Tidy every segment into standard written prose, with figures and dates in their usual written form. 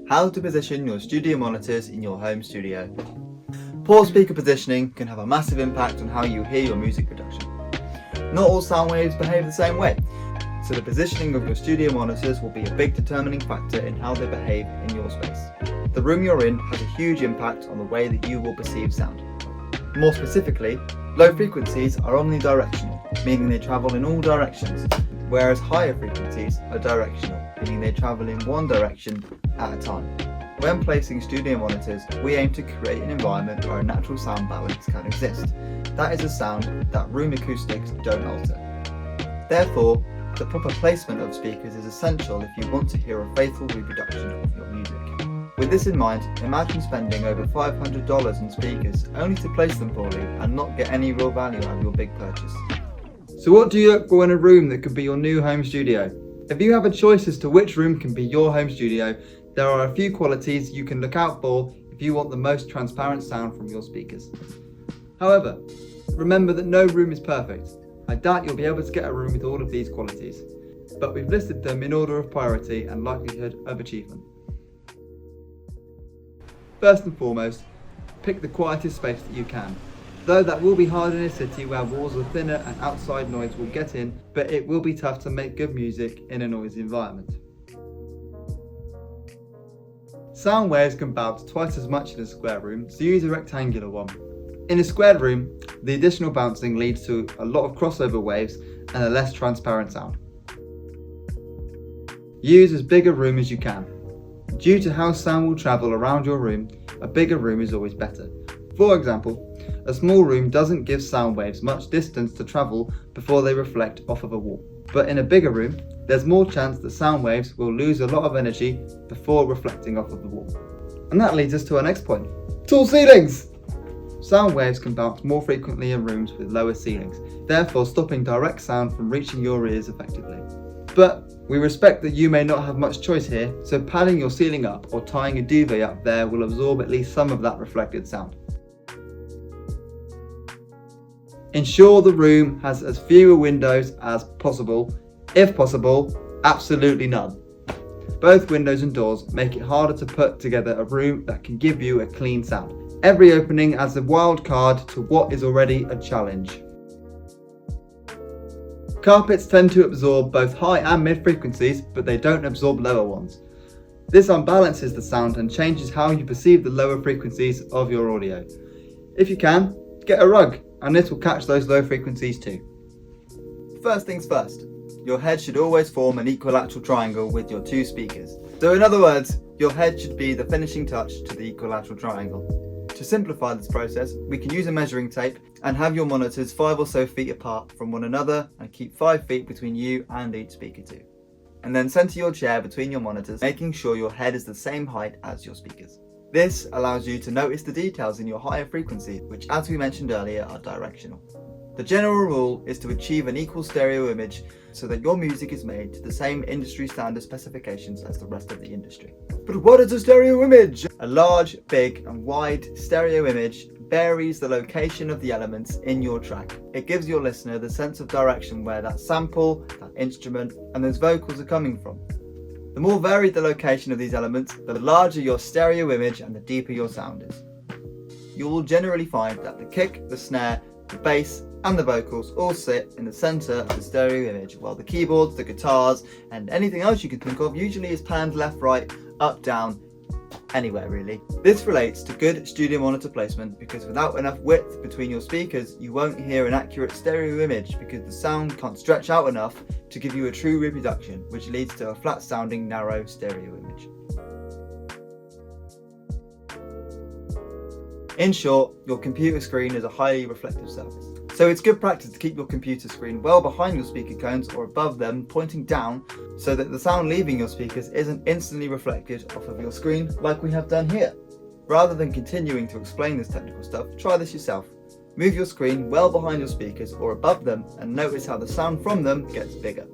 How to position your studio monitors in your home studio. Poor speaker positioning can have a massive impact on how you hear your music production. Not all sound waves behave the same way, so the positioning of your studio monitors will be a big determining factor in how they behave in your space. The room you're in has a huge impact on the way that you will perceive sound. More specifically, low frequencies are omnidirectional, meaning they travel in all directions, whereas higher frequencies are directional, meaning they travel in one direction at a time. When placing studio monitors, we aim to create an environment where a natural sound balance can exist. That is a sound that room acoustics don't alter. Therefore, the proper placement of speakers is essential if you want to hear a faithful reproduction of your music. With this in mind, imagine spending over $500 on speakers only to place them poorly and not get any real value out of your big purchase. So what do you look for in a room that could be your new home studio? If you have a choice as to which room can be your home studio, there are a few qualities you can look out for if you want the most transparent sound from your speakers. However, remember that no room is perfect. I doubt you'll be able to get a room with all of these qualities, but we've listed them in order of priority and likelihood of achievement. First and foremost, pick the quietest space that you can. Though that will be hard in a city where walls are thinner and outside noise will get in, but it will be tough to make good music in a noisy environment. Sound waves can bounce twice as much in a square room, so use a rectangular one. In a squared room, the additional bouncing leads to a lot of crossover waves and a less transparent sound. Use as big a room as you can. Due to how sound will travel around your room, a bigger room is always better. For example, a small room doesn't give sound waves much distance to travel before they reflect off of a wall. But in a bigger room, there's more chance that sound waves will lose a lot of energy before reflecting off of the wall. And that leads us to our next point. Tall ceilings! Sound waves can bounce more frequently in rooms with lower ceilings, therefore stopping direct sound from reaching your ears effectively. But we respect that you may not have much choice here, so padding your ceiling up or tying a duvet up there will absorb at least some of that reflected sound. Ensure the room has as few windows as possible. If possible, absolutely none. Both windows and doors make it harder to put together a room that can give you a clean sound. Every opening adds a wild card to what is already a challenge. Carpets tend to absorb both high and mid frequencies, but they don't absorb lower ones. This unbalances the sound and changes how you perceive the lower frequencies of your audio. If you can, get a rug, and this will catch those low frequencies too. First things first, your head should always form an equilateral triangle with your two speakers. So in other words, your head should be the finishing touch to the equilateral triangle. To simplify this process, we can use a measuring tape and have your monitors 5 or so feet apart from one another and keep 5 feet between you and each speaker too. And then center your chair between your monitors, making sure your head is the same height as your speakers. This allows you to notice the details in your higher frequencies, which as we mentioned earlier are directional. The general rule is to achieve an equal stereo image so that your music is made to the same industry standard specifications as the rest of the industry. But what is a stereo image? A large, big and wide stereo image varies the location of the elements in your track. It gives your listener the sense of direction where that sample, that instrument and those vocals are coming from. The more varied the location of these elements, the larger your stereo image and the deeper your sound is. You will generally find that the kick, the snare, the bass and the vocals all sit in the centre of the stereo image, while the keyboards, the guitars and anything else you can think of usually is panned left, right, up, down, anywhere really. This relates to good studio monitor placement because without enough width between your speakers you won't hear an accurate stereo image because the sound can't stretch out enough to give you a true reproduction, which leads to a flat sounding narrow stereo image. In short, your computer screen is a highly reflective surface. So it's good practice to keep your computer screen well behind your speaker cones or above them, pointing down, so that the sound leaving your speakers isn't instantly reflected off of your screen like we have done here. Rather than continuing to explain this technical stuff, try this yourself. Move your screen well behind your speakers or above them and notice how the sound from them gets bigger.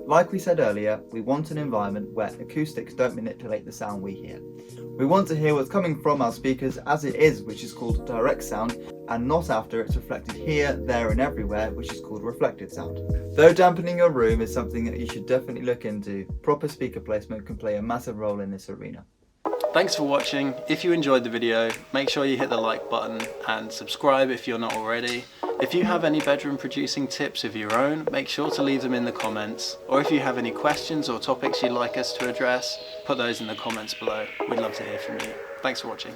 Like we said earlier, we want an environment where acoustics don't manipulate the sound we hear. We want to hear what's coming from our speakers as it is, which is called direct sound, and not after it's reflected here, there and everywhere, which is called reflected sound. Though dampening your room is something that you should definitely look into, proper speaker placement can play a massive role in this arena. Thanks for watching. If you enjoyed the video, make sure you hit the like button and subscribe if you're not already. If you have any bedroom producing tips of your own, make sure to leave them in the comments. Or if you have any questions or topics you'd like us to address, put those in the comments below. We'd love to hear from you. Thanks for watching.